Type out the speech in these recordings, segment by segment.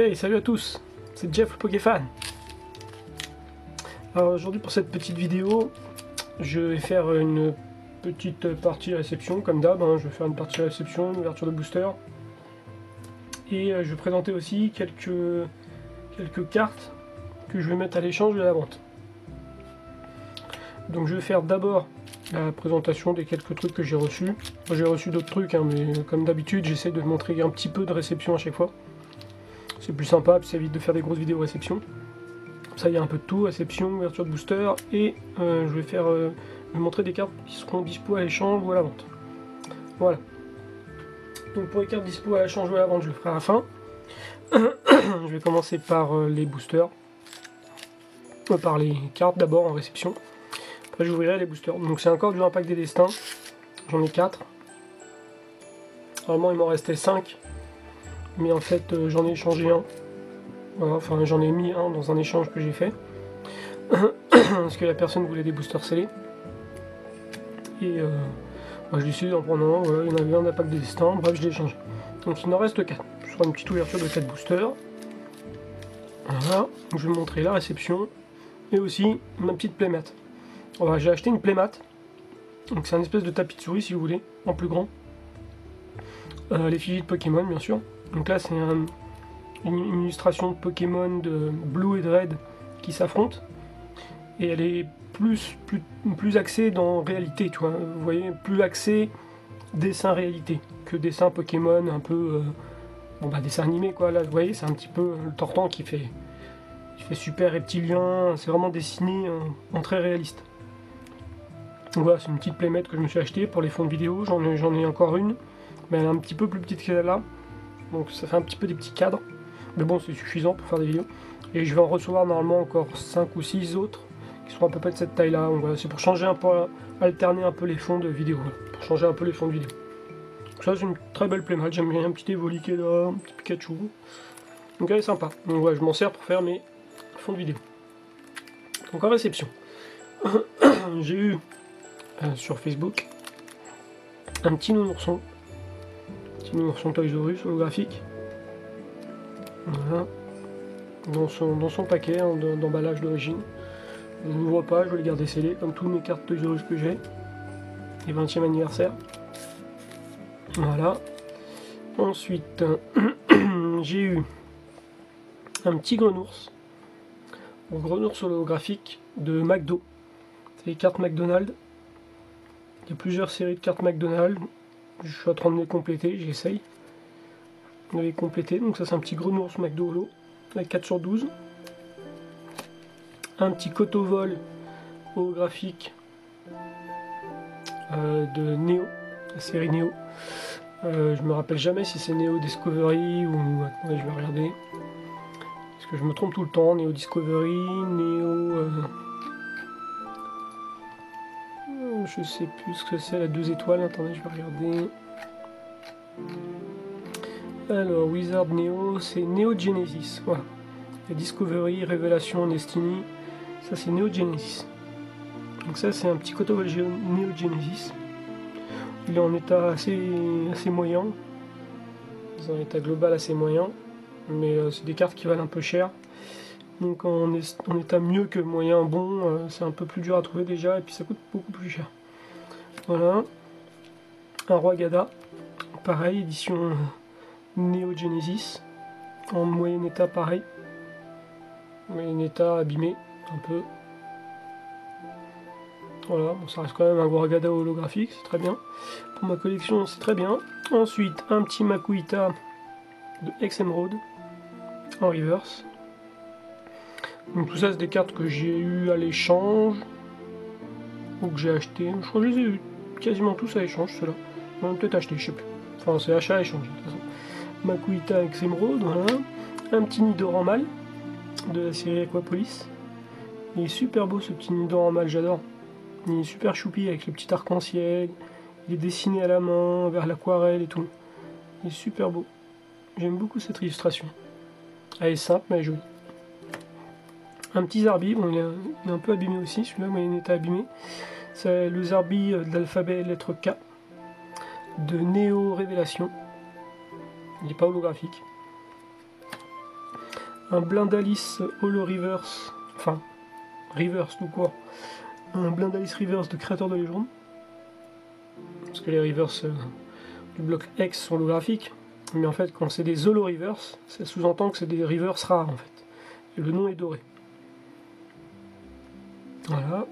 Hey, salut à tous, c'est Jeff le Pokéfan. Alors aujourd'hui pour cette petite vidéo, je vais faire une petite partie réception comme d'hab, hein. Je vais faire une partie réception, une ouverture de booster. Et je vais présenter aussi quelques cartes que je vais mettre à l'échange et à la vente. Donc je vais faire d'abord la présentation des quelques trucs que j'ai reçus. J'ai reçu d'autres trucs, hein, mais comme d'habitude j'essaie de montrer un petit peu de réception à chaque fois. C'est plus sympa, puis ça évite de faire des grosses vidéos réception. Ça, il y a un peu de tout, réception, ouverture de booster, et je vais montrer des cartes qui seront dispo à l'échange ou à la vente. Voilà. Donc pour les cartes dispo à l'échange ou à la vente, je le ferai à la fin. Je vais commencer par les boosters. Par les cartes d'abord en réception. Après j'ouvrirai les boosters. Donc c'est encore du Impact des Destins. J'en ai 4. Normalement il m'en restait 5. Mais en fait j'en ai échangé un. Voilà, enfin j'en ai mis un dans un échange que j'ai fait. Parce que la personne voulait des boosters scellés. Et moi j'ai décidé d'en prendre un. Voilà, il y en avait un d'Impact des Destins. Bref, je l'ai échangé. Donc il m'en reste 4. Ce sera une petite ouverture de 4 boosters. Voilà. Je vais vous montrer la réception. Et aussi ma petite playmat. Voilà, j'ai acheté une playmat. Donc c'est un espèce de tapis de souris si vous voulez, en plus grand. L'effigie de Pokémon bien sûr. Donc là c'est une illustration de Pokémon de Blue et de Red qui s'affrontent. Et elle est plus axée dans réalité, tu vois. Vous voyez, plus axée dessin réalité que dessin Pokémon un peu... dessin animé quoi. Là vous voyez, c'est un petit peu le Tortan qui fait super reptilien. C'est vraiment dessiné en très réaliste. Donc voilà, c'est une petite playmat que je me suis acheté pour les fonds de vidéo. J'en ai encore une, mais elle est un petit peu plus petite que celle-là. Donc ça fait un petit peu des petits cadres. Mais bon, c'est suffisant pour faire des vidéos. Et je vais en recevoir normalement encore 5 ou 6 autres qui seront à peu près de cette taille-là. Donc voilà, c'est pour changer un peu, alterner un peu les fonds de vidéo. Voilà, pour changer un peu les fonds de vidéo. Donc ça, c'est une très belle playmat. J'aime bien un petit Evoli qui est là, un petit Pikachu. Donc elle est sympa. Donc voilà, je m'en sers pour faire mes fonds de vidéo. Donc en réception, j'ai eu sur Facebook un petit nounourson. Toys R Us holographique. Voilà. Dans son paquet d'emballage d'origine. Je ne l'ouvre pas, je vais les garder scellés comme toutes mes cartes Toys R Us que j'ai. Et 20e anniversaire. Voilà. Ensuite, j'ai eu un petit Grenours. Grenours holographique de McDo. C'est les cartes McDonald's. Il y a plusieurs séries de cartes McDonald's. Je suis en train de les compléter, j'essaye de les compléter. Donc ça c'est un petit Grenours McDo holo avec 4/12. Un petit Cotovol holographique de Neo, la série Neo. Je me rappelle jamais si c'est Neo Discovery ou... Attendez, je vais regarder. Parce que je me trompe tout le temps. Neo Discovery, Neo... je sais plus ce que c'est, la 2 étoiles. Attendez, je vais regarder. Alors, Wizard Neo, c'est Neo Genesis. Voilà. La Discovery, Révélation, Destiny. Ça, c'est Neo Genesis. Donc, ça, c'est un petit Cotovol Neo Genesis. Il est en état assez moyen. C'est un état global assez moyen. Mais c'est des cartes qui valent un peu cher. Donc en état mieux que moyen bon, c'est un peu plus dur à trouver déjà, et puis ça coûte beaucoup plus cher. Voilà. Un Roi Gada, pareil, édition Neo Genesis, en moyen état pareil. Moyen état abîmé, un peu. Voilà, bon, ça reste quand même un Roi Gada holographique, c'est très bien. Pour ma collection, c'est très bien. Ensuite, un petit Makuhita de Ex-Emerald, en reverse. Donc tout ça c'est des cartes que j'ai eu à l'échange ou que j'ai acheté. Je crois que je les ai eu quasiment tous à l'échange ceux-là. On peut-être acheté, je sais plus. Enfin c'est achat à échange de toute façon. Makuhita avec Emerald, voilà. Un petit Nidoran de la série Aquapolis. Il est super beau ce petit Nidoran, j'adore. Il est super choupi avec les petits arcs-en-ciel. Il est dessiné à la main, vers l'aquarelle et tout. Il est super beau. J'aime beaucoup cette illustration. Elle est simple mais elle est jolie. Un petit Zarbi, bon, il est un peu abîmé aussi, celui-là, mais il était abîmé. C'est le Zarbi de l'alphabet lettre K, de Néo Révélation. Il n'est pas holographique. un Blindalis Holo Reverse, enfin Reverse tout court, un Blindalis Reverse de créateur de légende, parce que les Reverse du bloc X sont holographiques, mais en fait quand c'est des Holo Reverse, ça sous-entend que c'est des Reverse rares en fait, et le nom est doré. Voilà.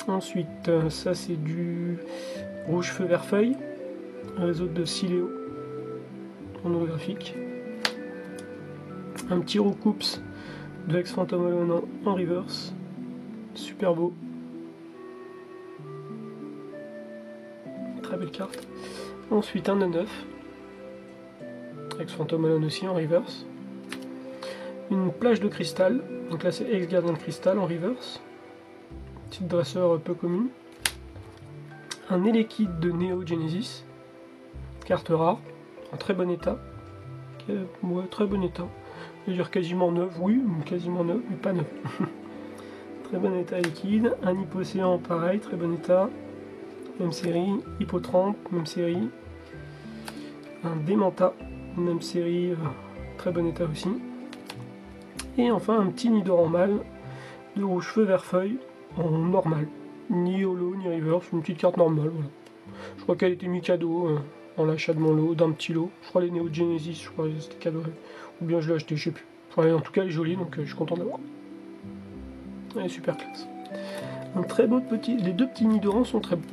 Ensuite, ça c'est du rouge feu vert feuille, réseau de Siléo en holographique. Un petit Roucoups de Ex Phantom Alone en reverse, super beau. Très belle carte. Ensuite un 9, Ex Phantom Alone aussi en reverse. Une plage de cristal, donc là c'est Ex Gardien de Cristal en reverse. Petite dresseur peu commune. Un Elekid de Neo Genesis, carte rare, en très bon état. Ouais, très bon état. Je veux dire quasiment neuf, oui, quasiment neuf, mais pas neuf. Très bon état liquide. Un Hypocéan, pareil, très bon état. Même série. Hippo 30, même série. Un Démenta, même série, très bon état aussi. Et enfin un petit Nidoran mâle de rouge feu vert feuille en normal. Ni holo, ni reverse, une petite carte normale. Voilà. Je crois qu'elle était mis cadeau en l'achat de mon lot, d'un petit lot. Je crois les Neo Genesis, je crois que c'était cadeau. Ou bien je l'ai acheté, je sais plus. Enfin, en tout cas, elle est jolie, donc je suis content d'avoir. Elle est super classe. Un très beau petit. Les deux petits Nidoran sont très beaux.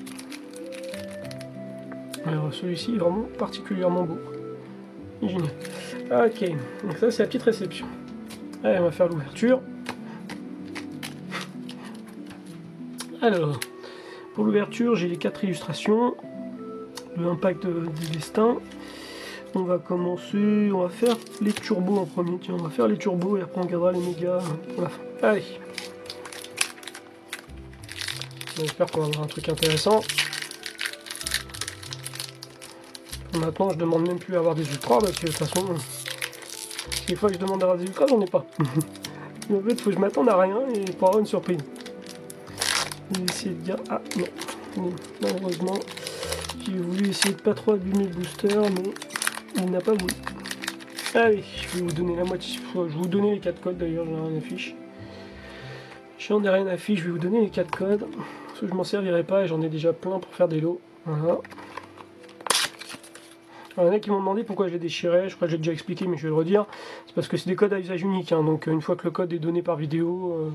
Alors celui-ci est vraiment particulièrement beau. Génial. Ok, donc ça c'est la petite réception. Allez, on va faire l'ouverture. Alors, pour l'ouverture, j'ai les 4 illustrations de l'impact des destins. On va commencer, on va faire les turbos en premier. Tiens, on va faire les turbos et après on gardera les mégas pour la fin. Allez. J'espère qu'on va avoir un truc intéressant. Maintenant, je demande même plus à avoir des ultras parce que de toute façon, des fois que je demande à avoir des ultras, j'en ai pas. Mais en fait, il faut que je m'attende à rien et pour avoir une surprise. Je vais essayer de dire. Ah non, malheureusement, j'ai voulu essayer de pas trop abîmer le booster, mais il n'a pas voulu. Allez, je vais vous donner la moitié. Je vais vous donner les 4 codes d'ailleurs, j'en ai rien à fiche. J'en ai rien à fiche, je vais vous donner les 4 codes. Parce que je m'en servirai pas et j'en ai déjà plein pour faire des lots. Voilà. Il y en a qui m'ont demandé pourquoi je les déchirais, je crois que j'ai déjà expliqué mais je vais le redire. C'est parce que c'est des codes à usage unique, hein, donc une fois que le code est donné par vidéo,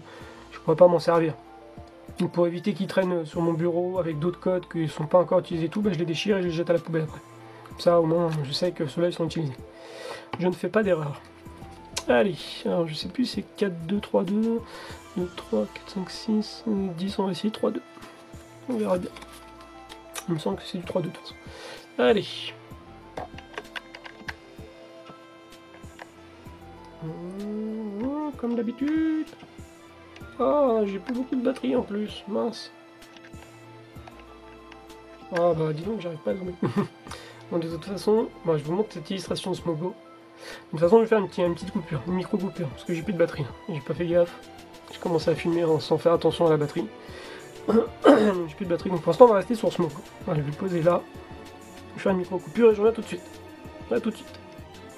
je ne pourrais pas m'en servir. Donc pour éviter qu'ils traînent sur mon bureau avec d'autres codes qui ne sont pas encore utilisés tout, je les déchire et je les jette à la poubelle après. Comme ça au moins je sais que ceux-là ils sont utilisés. Je ne fais pas d'erreur. Allez, alors je sais plus, c'est 4, 2, 3, 2, 2, 3, 4, 5, 6, 10, on va essayer 3, 2. On verra bien. Il me semble que c'est du 3, 2 de toute façon. Allez. Comme d'habitude. Ah, j'ai plus beaucoup de batterie en plus, mince. Ah bah dis donc, j'arrive pas à dormir. Bon, de toute façon, bon, je vous montre cette illustration de Smogo. De toute façon, je vais faire une petite coupure, une micro coupure, parce que j'ai plus de batterie. J'ai pas fait gaffe. J'ai commencé à filmer sans faire attention à la batterie. J'ai plus de batterie, donc pour l'instant on va rester sur Smogo. Voilà, je vais le poser là. Je vais faire une micro coupure et je reviens tout de suite. Là tout de suite.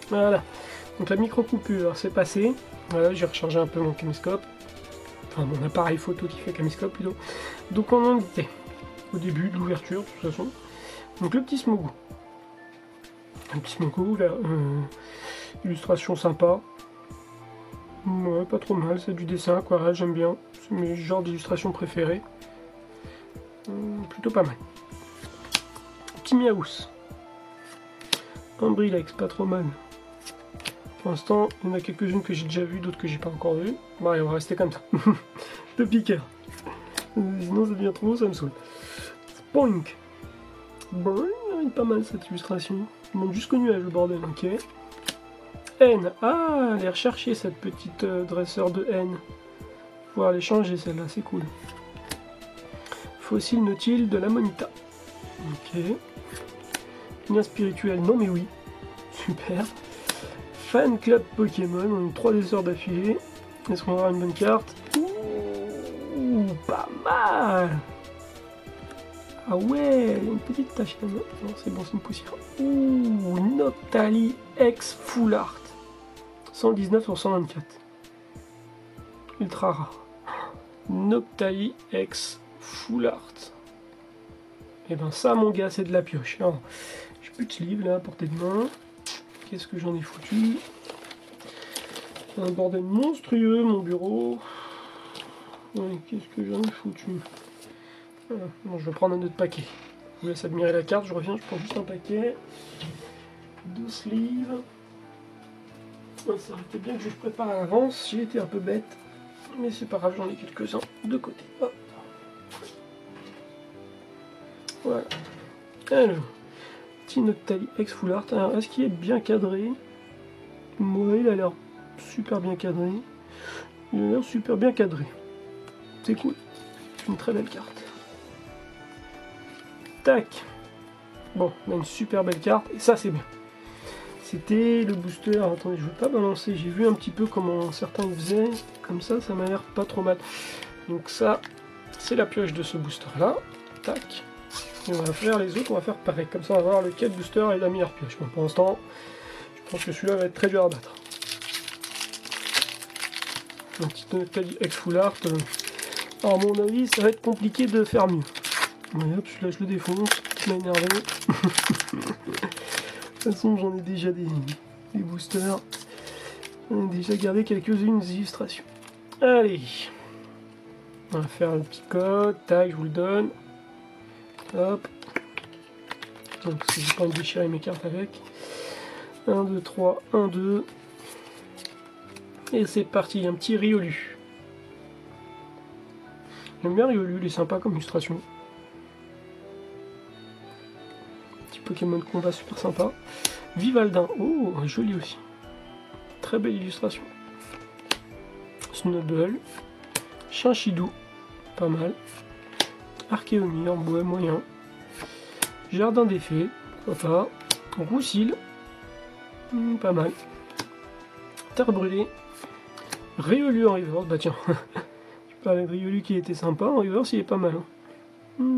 Voilà. Donc la micro coupure, c'est passé. Voilà, j'ai rechargé un peu mon caméscope. Enfin mon appareil photo qui fait caméscope plutôt. Donc on en était au début de l'ouverture de toute façon. Donc le petit Smogo. Un petit Smogo, illustration sympa. Ouais, pas trop mal, c'est du dessin aquarelle, j'aime bien. C'est mes genres d'illustrations préférés. Plutôt pas mal. Petit Miaous. Un Brilex, pas trop mal. Pour l'instant, il y en a quelques-unes que j'ai déjà vues, d'autres que j'ai pas encore vues. Bon, allez, on va rester comme ça. Le piqueur. Sinon, ça devient trop beau, ça me saoule. Spoink. Bon, il est pas mal cette illustration. Il manque jusqu'au nuage, le bordel, ok. N. Ah, elle est recherchée, cette petite dresseur de N. Pouvoir les changer, celle-là, c'est cool. Fossile Nautile de la Monita. Ok. Lien spirituel, non mais oui. Super. Fan Club Pokémon, on a 3 dresseurs d'affilée. Est-ce qu'on aura une bonne carte? Ouh, pas mal. Ah ouais, il y a une petite tache là. Non, c'est bon, c'est une poussière. Ouh, Noctali X Full Art. 119 sur 124. Ultra rare. Noctali X Full Art. Et ben ça mon gars c'est de la pioche. Alors, j'ai plus de livre là à portée de main. Qu'est-ce que j'en ai foutu? Un bordel monstrueux mon bureau. Ouais, qu'est-ce que j'en ai foutu? Voilà. Bon, je vais prendre un autre paquet. Je vous laisse admirer la carte, je reviens, je prends juste un paquet. 2 sleeves. Ça aurait été bien que je prépare à l'avance, j'ai été un peu bête. Mais c'est pas grave, j'en ai quelques-uns de côté. Hop. Voilà. Alors, petit Noctali X Full Art. Alors, est-ce qu'il est bien cadré? Ouais, il a l'air super bien cadré. Il a l'air super bien cadré. C'est cool. C'est une très belle carte. Tac. Bon, on a une super belle carte. Et ça, c'est bien. C'était le booster. Alors, attendez, je ne veux pas balancer. J'ai vu un petit peu comment certains le faisaient. Comme ça m'a l'air pas trop mal. Donc ça, c'est la pioche de ce booster-là. Tac. Et on va faire les autres, on va faire pareil. Comme ça, on va voir lequel booster est la meilleure pioche. Bon, pour l'instant, je pense que celui-là va être très dur à battre. Un petit Noctali X Full Art. Alors, à mon avis, ça va être compliqué de faire mieux. Ouais, hop, celui-là, je le défonce. Je m'ai énervé. De toute façon, j'en ai déjà des boosters. J'en ai déjà gardé quelques-unes illustrations. Allez. On va faire le petit code. Tac, je vous le donne. Hop. Donc, parce que j'ai pas envie de déchirer mes cartes avec. 1, 2, 3, 1, 2. Et c'est parti, un petit Riolu. J'aime bien Riolu, il est sympa comme illustration. Petit Pokémon de combat super sympa. Vivaldin, oh, joli aussi. Très belle illustration. Snubbull. Chinchidou, pas mal. Archéomir, ouais, moyen. Jardin des Fées, pourquoi pas. Roussil, pas mal. Terre brûlée. Riolu en reverse, bah tiens. Je parlais de Riolu qui était sympa, en reverse il est pas mal.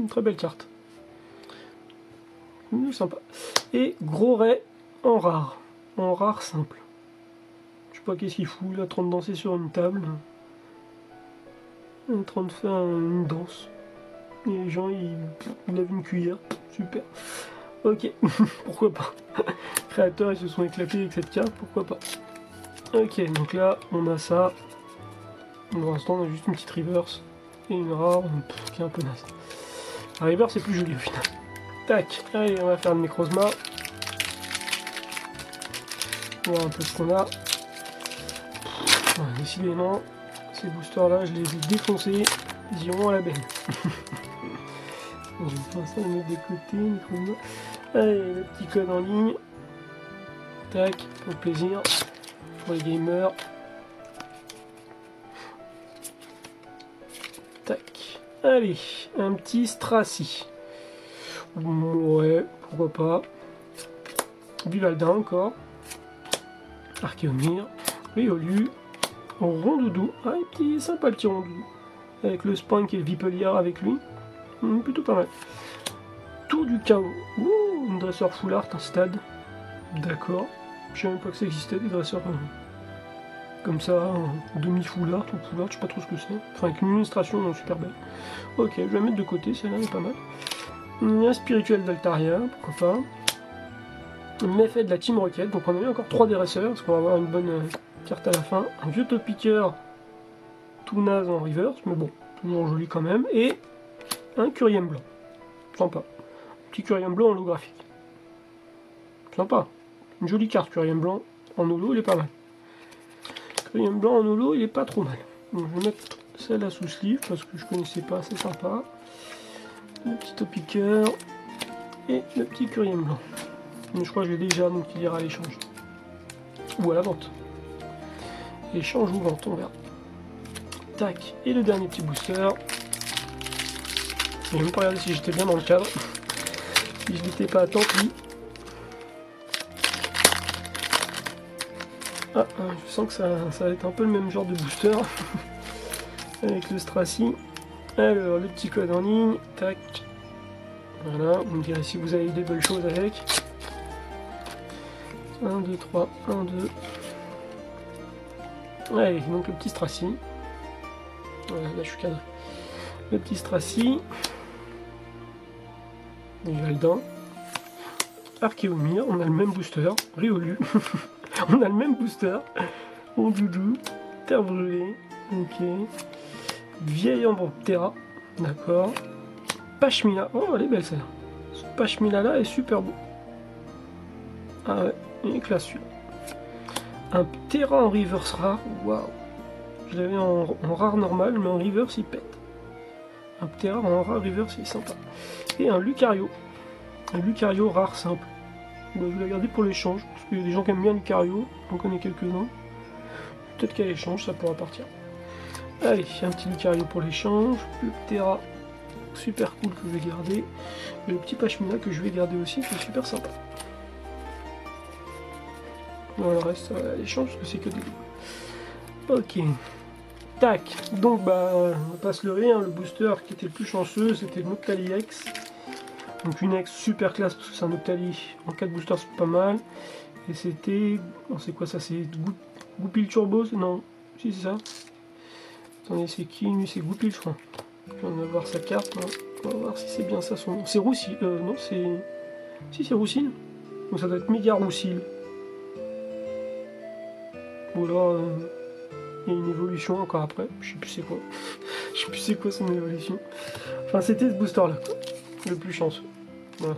Très belle carte. Sympa. Et Gros Ray en rare simple. Je sais pas qu'est-ce qu'il fout, il est en train de danser sur une table. Il est en train de faire une danse. Et les gens, ils lèvent une cuillère. Super. Ok, pourquoi pas. Les créateurs, ils se sont éclatés avec cette carte, pourquoi pas. Ok, donc là, on a ça. Pour l'instant, on a juste une petite reverse. Et une rare, qui est un peu naze. La reverse, c'est plus joli au final. Tac, allez, on va faire le Necrozma. On va voir un peu ce qu'on a. Voilà, décidément, ces boosters-là, je les ai défoncés. Ils iront à la benne. Bon, je vais faire ça, les mettre de côté. Necrozma. Allez, le petit code en ligne. Tac, pour le plaisir. Pour les gamers. Tac. Allez, un petit Stracy. Ouais, pourquoi pas. Vivaldin encore. Archéomir. Riolu. Rondoudou. Ah, il est sympa le petit Rondoudou. Avec le Spunk et le Vipelier avec lui. Plutôt pas mal. Tour du chaos. Ouh, une dresseur full art, un stade. D'accord. Je savais même pas que ça existait, des dresseurs comme ça, demi-full art ou full art, je sais pas trop ce que c'est. Enfin, avec une illustration super belle. Ok, je vais la mettre de côté, celle-là est pas mal. Un spirituel d'Altaria, pourquoi pas. Méfait de la Team Rocket, donc on a eu encore 3 dresseurs, parce qu'on va avoir une bonne carte à la fin. Un vieux Topiqueur, tout naze en reverse, mais bon, toujours joli quand même. Et un Curiem blanc. Sympa. Petit Curiem blanc en holographique. Sympa. Une jolie carte Curiem blanc en holo, il est pas mal. Curiem blanc en holo, il est pas trop mal. Donc je vais mettre celle-là sous sleeve parce que je connaissais pas, c'est sympa. Le petit Topiqueur et le petit Curiem blanc. Mais je crois que je l'ai déjà, donc il ira à l'échange. Ou à la vente. Échange ou vente, on verra. Tac, et le dernier petit booster. J'ai même pas regardé si j'étais bien dans le cadre. Si je n'étais pas à temps, puis... Ah, je sens que ça va être un peu le même genre de booster. Avec le Stracy. Alors, le petit code en ligne. Tac. Voilà, vous me direz si vous avez des belles choses avec. 1, 2, 3, 1, 2. Allez, donc le petit Stracy. Voilà, là je suis cadré. Le petit Stracy. Galdin. Archéomir, on a le même booster. Riolu. On a le même booster. Ondoudou. Terre brûlée. Ok. Vieille Ambroptera. D'accord. Pashmina. Oh, elle est belle celle-là. Ce Pashmina là est super beau. Ah ouais, il est classe celui-là. Un Ptera en reverse rare. Waouh. Je l'avais en rare normal, mais en reverse il pète. Un Ptera en rare reverse il est sympa. Et un Lucario. Un Lucario rare simple. Bon, je vais la garder pour l'échange, parce qu'il y a des gens qui aiment bien Lucario. On connaît quelques-uns. Peut-être qu'à l'échange ça pourra partir. Allez, un petit Lucario pour l'échange. Le Ptera. Super cool que je vais garder. Et le petit Pashmina que je vais garder aussi, qui est super sympa. Bon, le reste, à l'échange, parce que c'est que des doubles. Ok. Tac. Donc, bah, on passe le rien. Le booster qui était le plus chanceux, c'était le Noctali X. Donc, une X super classe, parce que c'est un Noctali. En 4 boosters, c'est pas mal. Et c'était. On sait quoi ça? C'est Goupil Turbo? Non. Si, c'est ça. Attendez, c'est qui? Lui, c'est Goupil, je crois. On va voir sa carte. Hein. On va voir si c'est bien ça son nom. C'est Roussil. Non, c'est. Si, c'est Roussil. Donc, ça doit être Méga Roussil. Ou alors, il y a une évolution encore après, je sais plus c'est quoi. Je sais plus c'est quoi son évolution. Enfin, c'était ce booster là, quoi. Le plus chanceux. Voilà.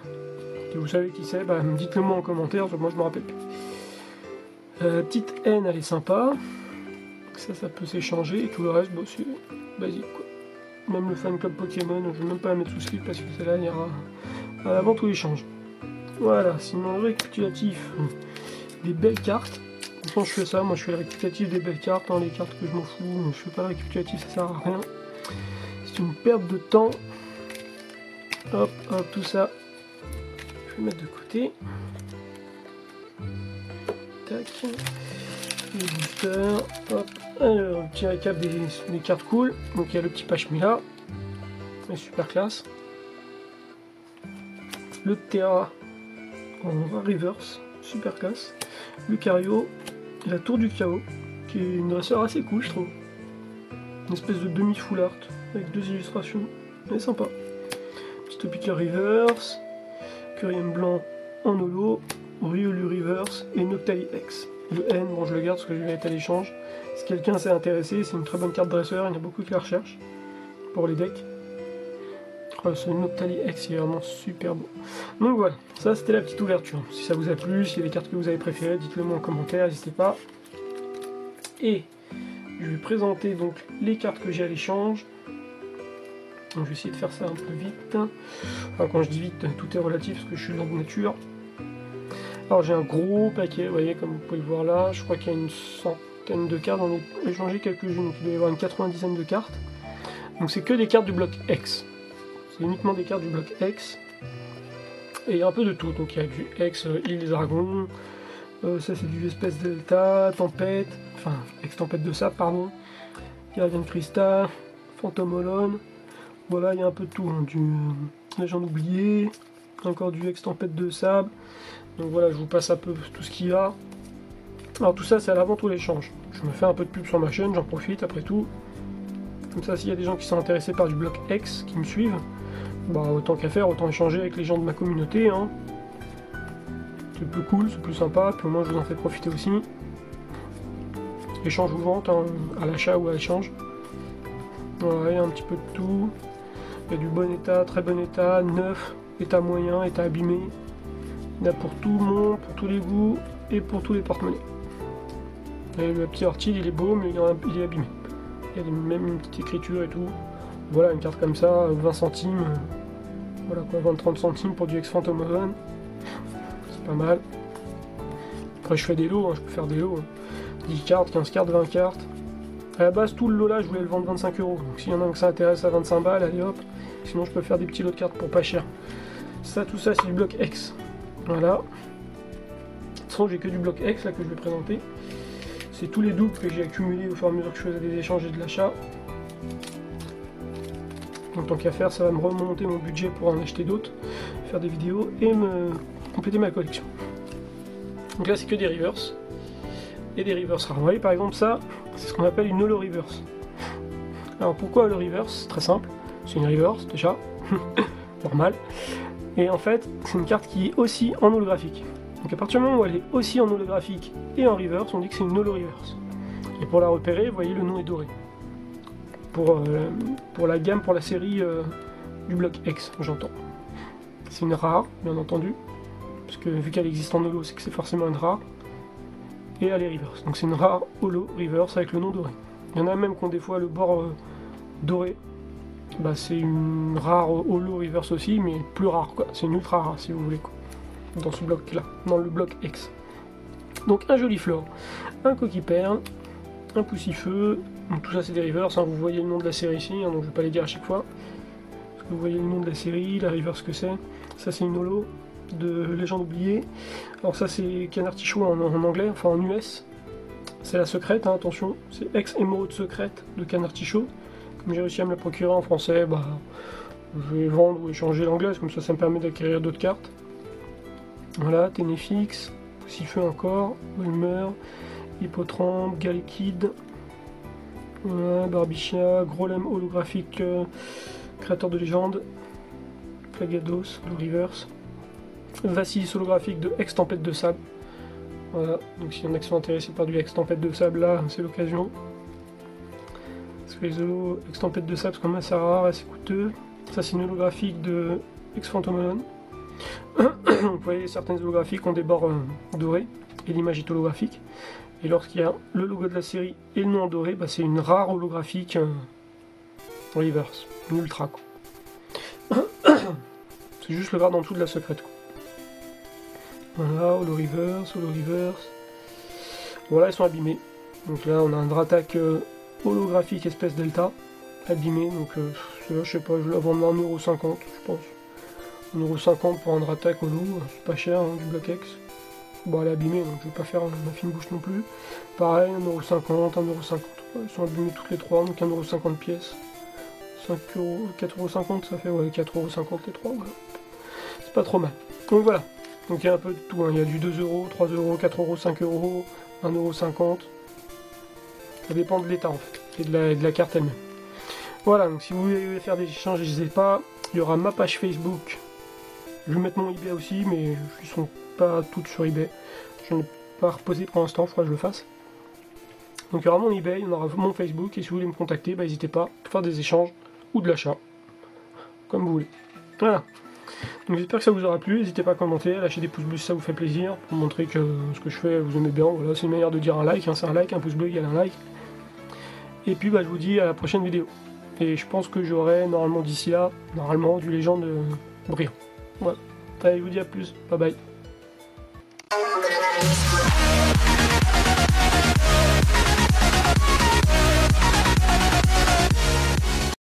Si vous savez qui c'est, bah, dites-le moi en commentaire, moi je me rappelle plus. Petite N, elle est sympa. Ça peut s'échanger, et tout le reste, bon, c'est basique quoi. Même le fan club Pokémon, je vais même pas la mettre sous slip parce que celle-là, il y aura à l'avant tout échange. Voilà, sinon le récapitulatif, des belles cartes. Quand je fais ça, moi je fais le récapitulatif des belles cartes, hein, les cartes que je m'en fous, je fais pas le récapitulatif, ça sert à rien. C'est une perte de temps. Hop, hop, tout ça. Je vais mettre de côté. Tac. Les boosters. Hop. Alors, petit récap des cartes cool. Donc il y a le petit Pashmina. C'est super classe. Le Ptera en reverse. Super classe. Lucario. La Tour du Chaos, qui est une dresseur assez cool, je trouve. Une espèce de demi-full art, avec 2 illustrations. Elle est sympa. Petit Topica Reverse, Curien Blanc en holo, Riolu Reverse et Noctali X. Le N, bon je le garde parce que je vais être à l'échange. Si quelqu'un s'est intéressé, c'est une très bonne carte dresseur, il y en a beaucoup qui la recherchent pour les decks. Oh, ce Noctali X il est vraiment super beau. Donc voilà, ça c'était la petite ouverture. Si ça vous a plu, s'il y a des cartes que vous avez préférées, dites-le moi en commentaire, n'hésitez pas. Et je vais présenter donc les cartes que j'ai à l'échange. Donc je vais essayer de faire ça un peu vite. Enfin quand je dis vite, tout est relatif parce que je suis là de nature. Alors j'ai un gros paquet, vous voyez comme vous pouvez le voir là, je crois qu'il y a une centaine de cartes, on a échangé quelques-unes, donc il doit y avoir une 90aine de cartes. Donc c'est que des cartes du bloc X. C'est uniquement des cartes du bloc X. Et il y a un peu de tout, donc il y a du X, île des dragons, ça c'est du espèce delta, tempête, enfin ex-tempête de sable, pardon, gardien de cristal, fantôme holone, voilà il y a un peu de tout, hein, du légende oubliée, encore du ex-tempête de sable, donc voilà je vous passe un peu tout ce qu'il y a. Alors tout ça c'est à la vente ou l'échange, je me fais un peu de pub sur ma chaîne, j'en profite après tout, comme ça s'il y a des gens qui sont intéressés par du bloc X, qui me suivent, bah autant qu'à faire, autant échanger avec les gens de ma communauté, hein. C'est plus cool, c'est plus sympa, puis au moins je vous en fais profiter aussi. Échange ou vente, hein, à l'achat ou à l'échange. Voilà, il y a un petit peu de tout. Il y a du bon état, très bon état, neuf, état moyen, état abîmé. Il y en a pour tout le monde, pour tous les goûts et pour tous les porte-monnaies. Et le petit Ortil il est beau mais il est abîmé. Il y a même une petite écriture et tout. Voilà une carte comme ça, 20 centimes. Voilà quoi, 20-30 centimes pour du ex-Phantom Oven. C'est pas mal. Après je fais des lots, hein, je peux faire des lots. Hein. 10 cartes, 15 cartes, 20 cartes. À la base tout le lot là je voulais le vendre 25 €. Donc s'il y en a un que ça intéresse à 25 balles, allez hop. Sinon je peux faire des petits lots de cartes pour pas cher. Ça tout ça c'est du bloc X. Voilà. De toute façon j'ai que du bloc X là que je vais présenter. C'est tous les doubles que j'ai accumulés au fur et à mesure que je faisais des échanges et de l'achat. Donc tant qu'à faire, ça va me remonter mon budget pour en acheter d'autres, faire des vidéos et me compléter ma collection. Donc là c'est que des reverse. Et des reverse rares. Vous voyez par exemple ça, c'est ce qu'on appelle une holo reverse. Alors pourquoi holo reverse? Très simple, c'est une reverse déjà, normal. Et en fait, c'est une carte qui est aussi en holographique. Donc à partir du moment où elle est aussi en holographique et en reverse, on dit que c'est une holo reverse. Et pour la repérer, vous voyez, le nom est doré. Pour la gamme, pour la série du bloc X, j'entends. C'est une rare, bien entendu, parce que vu qu'elle existe en holo, c'est que c'est forcément une rare. Et elle est reverse. Donc c'est une rare holo reverse avec le nom doré. Il y en a même qui ont des fois le bord doré. Bah, c'est une rare holo reverse aussi, mais plus rare quoi. C'est une ultra rare si vous voulez quoi. Dans ce bloc là, dans le bloc X. Donc un joli floor, un coquille perle, un poussifeu. Donc tout ça c'est des reverse, hein. Vous voyez le nom de la série ici, hein, donc je vais pas les dire à chaque fois. Parce que vous voyez le nom de la série, la reverse que c'est. Ça c'est une holo de Légende oubliée. Alors ça c'est Canartichaud en anglais, enfin en US. C'est la secrète, hein, attention. C'est ex-émeraude secrète de Canartichaud. Comme j'ai réussi à me la procurer en français, bah, je vais vendre ou échanger l'anglaise, comme ça me permet d'acquérir d'autres cartes. Voilà, Ténéfix, Poussifeu encore, Ulmer, Hippotrampe, Galekid, voilà, Barbichia, Grolem holographique, créateur de légende, Plagados, le reverse, Vassilis holographique de Ex-Tempête de Sable. Voilà, donc s'il y en a qui sont intéressés par du Ex-Tempête de Sable, là, c'est l'occasion. Parce que les holos Ex-Tempête de Sable, c'est quand même assez rare, assez coûteux. Ça, c'est une holographique de Ex-Phantomelon. Vous voyez, certaines holographiques ont des bords dorés, et l'image est holographique. Et lorsqu'il y a le logo de la série et le nom en doré, bah, c'est une rare holographique reverse, une ultra quoi. C'est juste le grade en dessous de la secrète quoi. Voilà, holo reverse, holo reverse. Voilà, ils sont abîmés. Donc là, on a un Dratak holographique espèce delta, abîmé. Donc là, je sais pas, je vais la vendre à 1,50€, je pense. 1,50€ pour un Dratak holo, c'est pas cher, hein, du bloc X. Bon, elle est abîmée, donc je vais pas faire ma fine bouche non plus. Pareil, 1,50€, 1,50€. Ils sont abîmés toutes les trois, donc 1,50€ pièce. 5€, 4,50€, ça fait ouais, 4,50€ les trois, voilà. C'est pas trop mal. Donc voilà. Donc il y a un peu de tout, hein. Il y a du 2€, 3€, 4€, 5€, 1,50€. Ça dépend de l'état en fait, et de la carte elle-même. Voilà, donc si vous voulez faire des échanges, n'hésitez pas. Il y aura ma page Facebook. Je vais mettre mon eBay aussi, mais ils sont pas toutes sur eBay. Je n'ai pas reposé pour l'instant, il faudra que je le fasse. Donc il y aura mon eBay, il y aura mon Facebook, et si vous voulez me contacter, bah, n'hésitez pas à faire des échanges ou de l'achat. Comme vous voulez. Voilà. Donc j'espère que ça vous aura plu, n'hésitez pas à commenter, à lâcher des pouces bleus si ça vous fait plaisir, pour montrer que ce que je fais vous aimez bien. Voilà, c'est une manière de dire un like, hein, c'est un like, un pouce bleu égale un like. Et puis bah, je vous dis à la prochaine vidéo. Et je pense que j'aurai normalement d'ici là, du Légende brillant. Voilà. Allez, je vous dis à plus, bye bye.